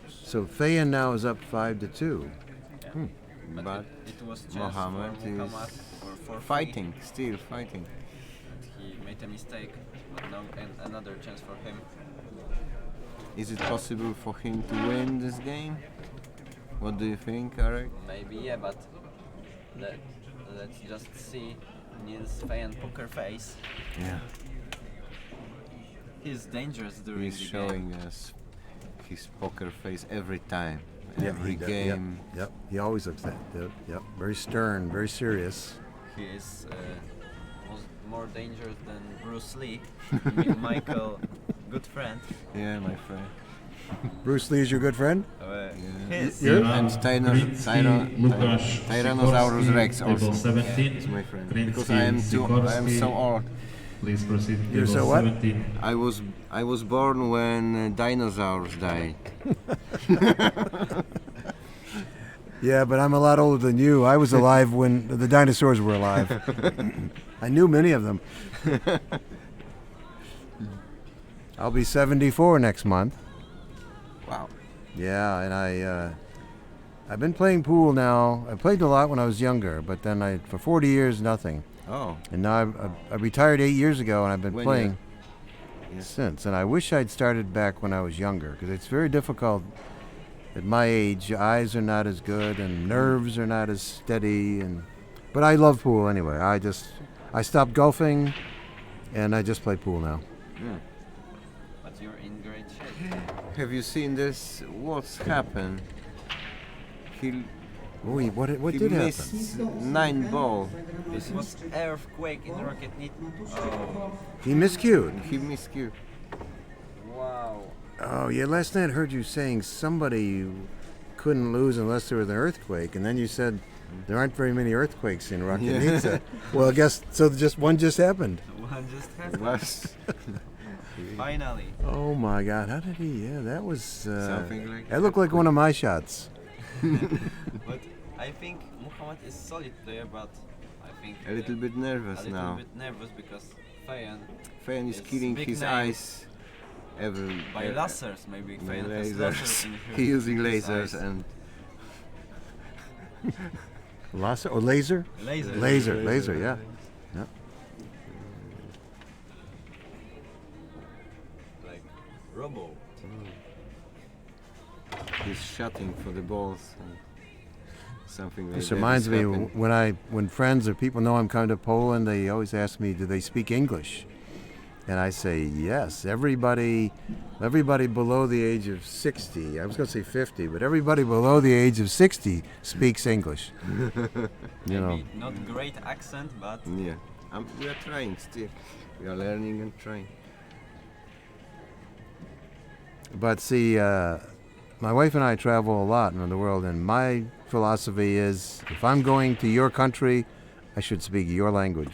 [SPEAKER 3] so Feijen now is up 5-2.
[SPEAKER 2] But
[SPEAKER 1] it was chance
[SPEAKER 2] Mohamed
[SPEAKER 1] for Mohamed
[SPEAKER 2] is
[SPEAKER 1] for
[SPEAKER 2] fighting, still fighting.
[SPEAKER 1] He made a mistake, but now another chance for him.
[SPEAKER 2] Is it possible for him to win this game? What do you think, Arek?
[SPEAKER 1] Maybe yeah, but let's just see Niels Feijen poker face.
[SPEAKER 2] Yeah.
[SPEAKER 1] He's dangerous during
[SPEAKER 2] He's
[SPEAKER 1] the
[SPEAKER 2] showing
[SPEAKER 1] game.
[SPEAKER 2] us his poker face every time,
[SPEAKER 3] Yeah,
[SPEAKER 2] every
[SPEAKER 3] he does.
[SPEAKER 2] game.
[SPEAKER 3] Yep. He always looks that. Yep. Very stern, very serious.
[SPEAKER 1] He is more dangerous than Bruce Lee. Michael, good friend.
[SPEAKER 2] Yeah, my friend.
[SPEAKER 3] Bruce Lee is your good friend?
[SPEAKER 1] His.
[SPEAKER 2] And
[SPEAKER 6] Łukasz
[SPEAKER 2] Tyrannosaurus
[SPEAKER 6] Sikorski,
[SPEAKER 2] Rex
[SPEAKER 6] table
[SPEAKER 2] also
[SPEAKER 6] 17.
[SPEAKER 2] is my friend.
[SPEAKER 6] Kriński,
[SPEAKER 2] Because I am
[SPEAKER 6] Sikorski.
[SPEAKER 2] so old.
[SPEAKER 6] Please proceed.
[SPEAKER 3] You're
[SPEAKER 6] Table
[SPEAKER 3] so what?
[SPEAKER 6] 17.
[SPEAKER 2] I was born when dinosaurs died.
[SPEAKER 3] Yeah, but I'm a lot older than you. I was alive when the dinosaurs were alive. I knew many of them. I'll be 74 next month.
[SPEAKER 2] Wow.
[SPEAKER 3] Yeah, and I've been playing pool now. I played a lot when I was younger, but then for 40 years nothing.
[SPEAKER 2] Oh.
[SPEAKER 3] And now I retired 8 years ago, and I've been
[SPEAKER 2] When
[SPEAKER 3] playing
[SPEAKER 2] Yeah.
[SPEAKER 3] since. And I wish I'd started back when I was younger, because it's very difficult at my age. Your eyes are not as good, and nerves are not as steady. But I love pool anyway. I stopped golfing, and I just play pool now.
[SPEAKER 2] Yeah.
[SPEAKER 1] But you're in great shape.
[SPEAKER 2] Have you seen this? What's happened? He
[SPEAKER 3] What
[SPEAKER 2] he
[SPEAKER 3] did happen?
[SPEAKER 2] missed 9 balls.
[SPEAKER 1] This was earthquake in Rokietnica. Oh,
[SPEAKER 3] He miscued.
[SPEAKER 2] He miscued.
[SPEAKER 1] wow.
[SPEAKER 3] Oh yeah, last night I heard you saying somebody couldn't lose unless there was an earthquake, and then you said there aren't very many earthquakes in Rokietnica. Well, I guess so. One just happened.
[SPEAKER 1] One just
[SPEAKER 2] It
[SPEAKER 1] happened.
[SPEAKER 2] was
[SPEAKER 1] Finally.
[SPEAKER 3] Oh my God! How did he? Yeah, that was.
[SPEAKER 2] something like
[SPEAKER 3] That looked like one of my shots.
[SPEAKER 1] But I think Mohamed is solid player, but I think
[SPEAKER 2] a little bit nervous
[SPEAKER 1] a little
[SPEAKER 2] now.
[SPEAKER 1] bit nervous because Feijen
[SPEAKER 2] Feijen is
[SPEAKER 1] It's
[SPEAKER 2] killing
[SPEAKER 1] big
[SPEAKER 2] his
[SPEAKER 1] name.
[SPEAKER 2] eyes.
[SPEAKER 1] by lasers maybe Feijen has lasers
[SPEAKER 2] lasers.
[SPEAKER 1] in
[SPEAKER 2] He using
[SPEAKER 1] his
[SPEAKER 2] lasers
[SPEAKER 1] eyes.
[SPEAKER 2] and
[SPEAKER 3] Laser or laser?
[SPEAKER 1] Lasers.
[SPEAKER 3] Laser. Yeah.
[SPEAKER 1] Like Robo.
[SPEAKER 2] he's shooting for the balls. And something like
[SPEAKER 3] This
[SPEAKER 2] that
[SPEAKER 3] reminds
[SPEAKER 2] is
[SPEAKER 3] me
[SPEAKER 2] happening.
[SPEAKER 3] when friends or people know I'm coming to Poland, they always ask me, do they speak English? And I say yes. Everybody below the age of 60. I was going to say 50, but everybody below the age of 60 speaks English. You know.
[SPEAKER 1] Maybe not great accent, but
[SPEAKER 2] Yeah, we are trying still. We are learning and trying.
[SPEAKER 3] But see, my wife and I travel a lot around the world, and my philosophy is if I'm going to your country, I should speak your language.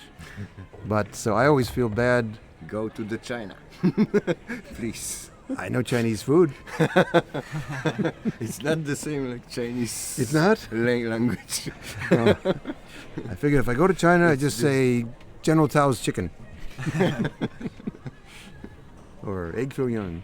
[SPEAKER 3] But so I always feel bad.
[SPEAKER 2] Go to the China, please.
[SPEAKER 3] I know Chinese food.
[SPEAKER 2] It's not the same like Chinese.
[SPEAKER 3] It's not?
[SPEAKER 2] Language.
[SPEAKER 3] I figured if I go to China, I just say General Tao's chicken. Or egg foo young.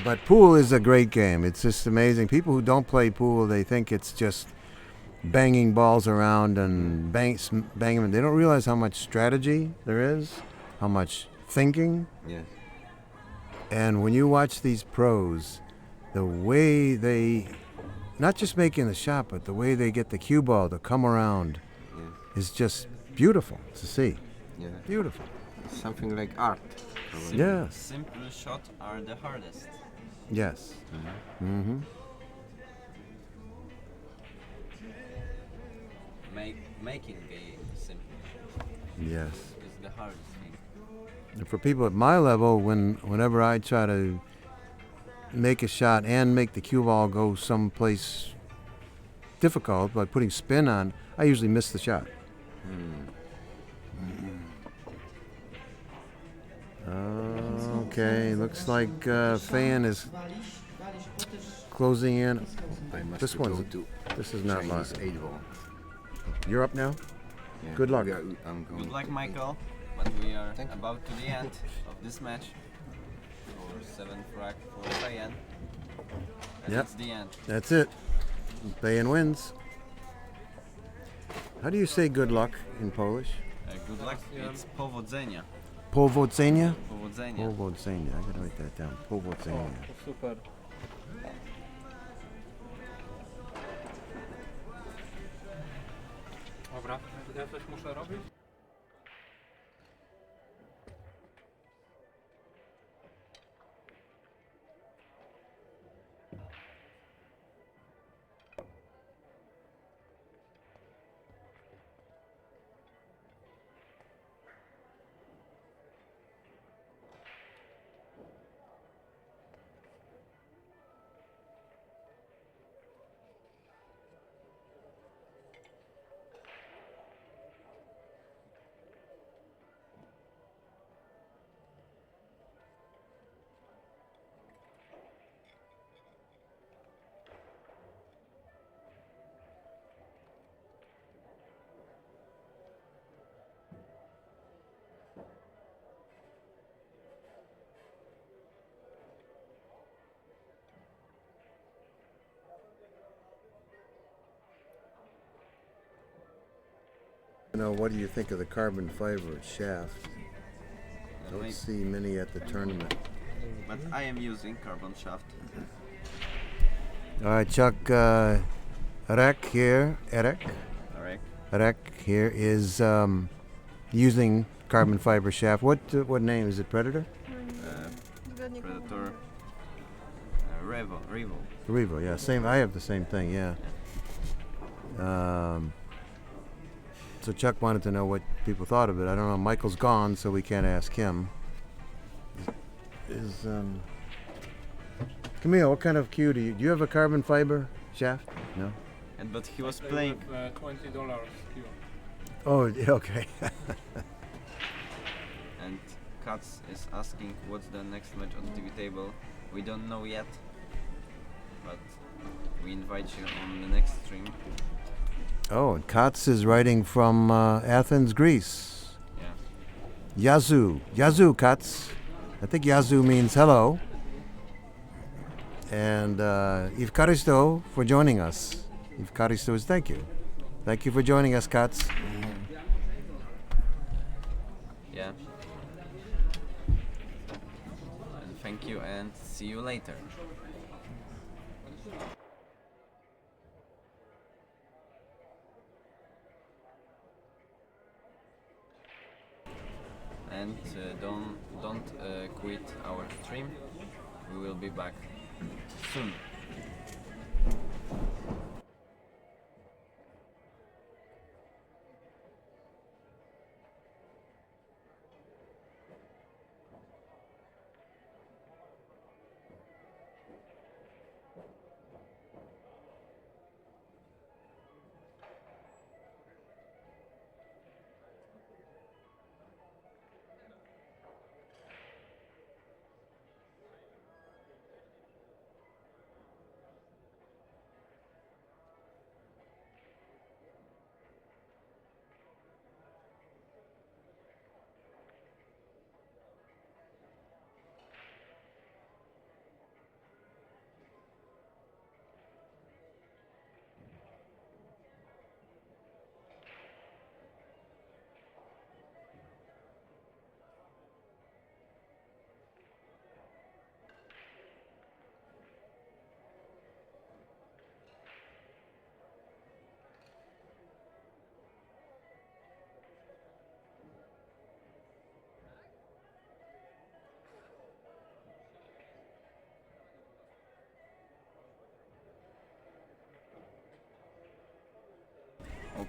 [SPEAKER 3] But pool is a great game. It's just amazing. People who don't play pool, they think it's just banging balls around and bang them. They don't realize how much strategy there is, how much thinking.
[SPEAKER 2] Yes.
[SPEAKER 3] And when you watch these pros, the way they, not just making the shot, but the way they get the cue ball to come around is just beautiful to see.
[SPEAKER 2] Yeah.
[SPEAKER 3] Beautiful.
[SPEAKER 2] Something like art.
[SPEAKER 3] Yeah.
[SPEAKER 1] Simple shots are the hardest.
[SPEAKER 3] Yes. Mm-hmm.
[SPEAKER 1] Making a simple
[SPEAKER 3] Yes.
[SPEAKER 1] is the hardest thing.
[SPEAKER 3] And for people at my level, whenever I try to make a shot and make the cue ball go someplace difficult by putting spin on, I usually miss the shot. Okay, looks like Feijen is closing in. This one's. This is not mine.
[SPEAKER 2] Chinese 8-ball.
[SPEAKER 3] You're up now.
[SPEAKER 2] Yeah.
[SPEAKER 3] Good luck.
[SPEAKER 2] I'm going.
[SPEAKER 1] Good luck, Michael. But we are about to the end of this match. For 7th rack for Feijen. And
[SPEAKER 3] Yep.
[SPEAKER 1] it's the end.
[SPEAKER 3] That's it. Feijen wins. How do you say good luck in Polish?
[SPEAKER 1] Good luck. It's powodzenia.
[SPEAKER 3] Powodzenia?
[SPEAKER 1] Powodzenia.
[SPEAKER 3] Powodzenia. I gotta write that down. Powodzenia.
[SPEAKER 4] Super. Dobra, ja coś muszę robić?
[SPEAKER 3] What do you think of the carbon fiber shaft? Don't see many at the tournament.
[SPEAKER 1] But I am using carbon shaft.
[SPEAKER 3] All right, Chuck. Erek here. Erek here is using carbon fiber shaft. What name is it? Predator?
[SPEAKER 1] Predator. Revo.
[SPEAKER 3] Revo. Yeah, same. I have the same thing. Yeah. So Chuck wanted to know what people thought of it. I don't know. Michael's gone, so we can't ask him. Camille, what kind of cue do you have a carbon fiber shaft? No.
[SPEAKER 1] But he was playing.
[SPEAKER 4] $20 cue.
[SPEAKER 3] Oh, okay.
[SPEAKER 1] And Katz is asking what's the next match on the TV table. We don't know yet, but we invite you on the next stream.
[SPEAKER 3] Oh, and Katz is writing from Athens, Greece.
[SPEAKER 1] Yeah.
[SPEAKER 3] Yazoo, Katz. I think Yazoo means hello. And Ivkaristo for joining us. Ivkaristo is thank you. Thank you for joining us, Katz.
[SPEAKER 1] Yeah. And thank you and see you later. And don't quit our stream. We will be back soon.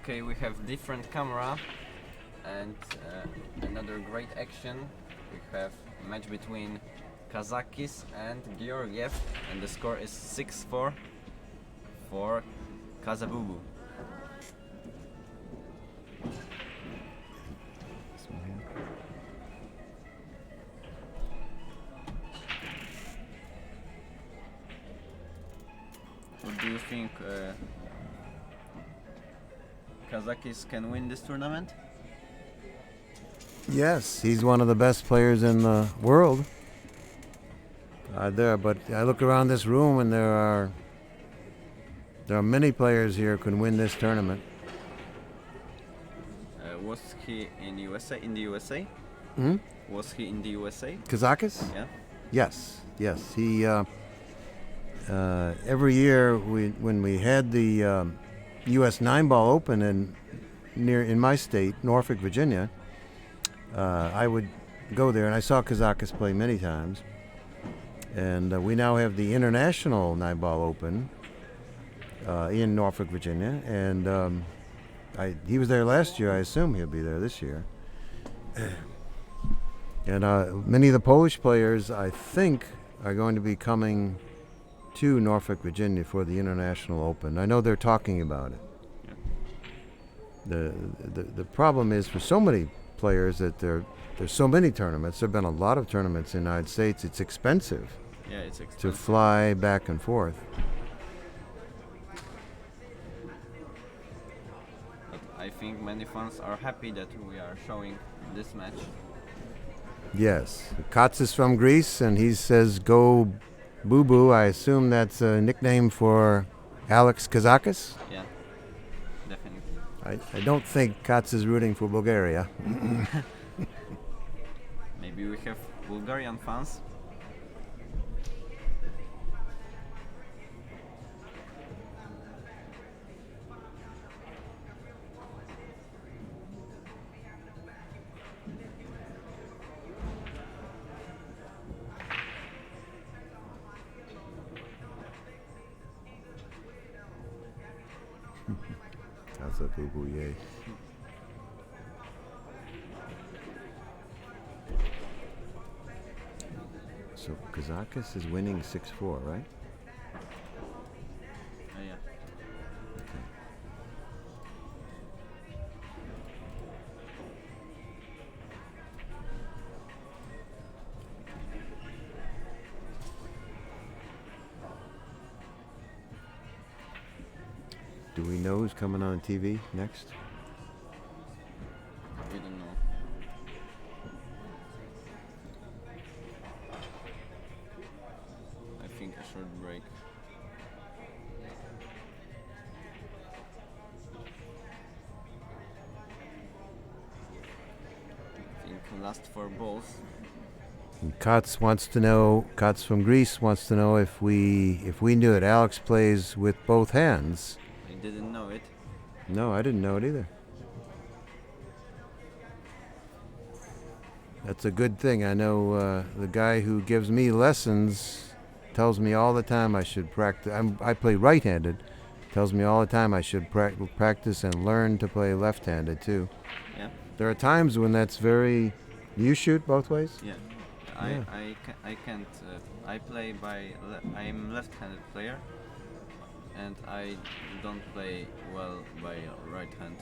[SPEAKER 1] Okay, we have different camera and another great action. We have a match between Kazakis and Georgiev, and the score is 6-4 for Kazabubu. What do you think Kazakis can win this tournament?
[SPEAKER 3] Yes, he's one of the best players in the world. But I look around this room and there are many players here who can win this tournament.
[SPEAKER 1] Was he in USA? In the USA?
[SPEAKER 3] Hmm?
[SPEAKER 1] Was he in the USA?
[SPEAKER 3] Kazakis?
[SPEAKER 1] Yeah.
[SPEAKER 3] Yes. He every year when we had the U.S. 9-ball open in my state, Norfolk, Virginia, I would go there, and I saw Kazakis play many times. And we now have the International 9-ball open in Norfolk, Virginia, and he was there last year. I assume he'll be there this year. And many of the Polish players, I think, are going to be coming to Norfolk, Virginia for the International Open. I know they're talking about it. The problem is for so many players that there's so many tournaments. There have been a lot of tournaments in the United States. It's expensive.
[SPEAKER 1] Yeah, it's expensive.
[SPEAKER 3] To fly back and forth.
[SPEAKER 1] But I think many fans are happy that we are showing this match.
[SPEAKER 3] Yes. Katz is from Greece, and he says, "Go Boo Boo." I assume that's a nickname for Alex Kazakis?
[SPEAKER 1] Yeah, definitely.
[SPEAKER 3] I don't think Katz is rooting for Bulgaria.
[SPEAKER 1] Maybe we have Bulgarian fans.
[SPEAKER 3] That's a Boo Boo, yay. So Kazakis is winning 6-4, right?
[SPEAKER 1] Yeah.
[SPEAKER 3] Okay. Do we know who's coming on TV next?
[SPEAKER 1] We don't know. I think a short break. I think last 4 balls.
[SPEAKER 3] And Katz from Greece wants to know if we knew it. Alex plays with both hands.
[SPEAKER 1] I didn't know it.
[SPEAKER 3] No, I didn't know it either. That's a good thing. I know the guy who gives me lessons tells me all the time I should practice. I play right-handed. Tells me all the time I should practice and learn to play left-handed too.
[SPEAKER 1] Yeah.
[SPEAKER 3] There are times when that's very. You shoot both ways?
[SPEAKER 1] Yeah. I can't. I play by. I'm left-handed player, and I don't play well by right hand.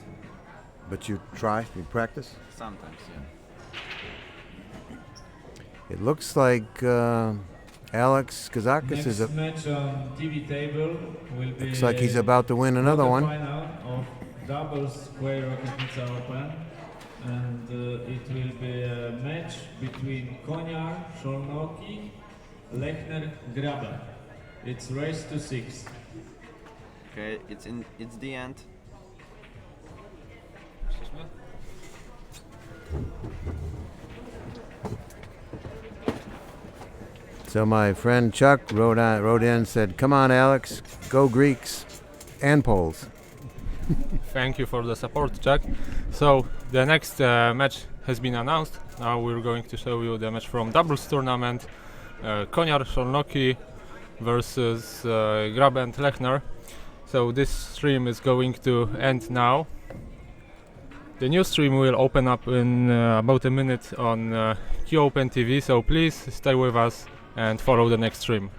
[SPEAKER 3] But you try. You practice.
[SPEAKER 1] Sometimes, yeah.
[SPEAKER 3] It looks like Alex Kazakis is
[SPEAKER 7] Next match on TV table will be.
[SPEAKER 3] Looks like he's about to win another one.
[SPEAKER 7] Final of doubles Quay Rokietnica Open, and it will be a match between Konyar, Szolnoki, Lechner, Graben. It's race to 6.
[SPEAKER 1] Okay, it's the end.
[SPEAKER 3] So my friend Chuck wrote in and said, "Come on, Alex, go Greeks and Poles."
[SPEAKER 4] Thank you for the support, Jack. So the next match has been announced. Now we're going to show you the match from doubles tournament. Konyar Szolnoki versus Graben and Lechner. So this stream is going to end now. The new stream will open up in about a minute on Q Open TV, so please stay with us and follow the next stream.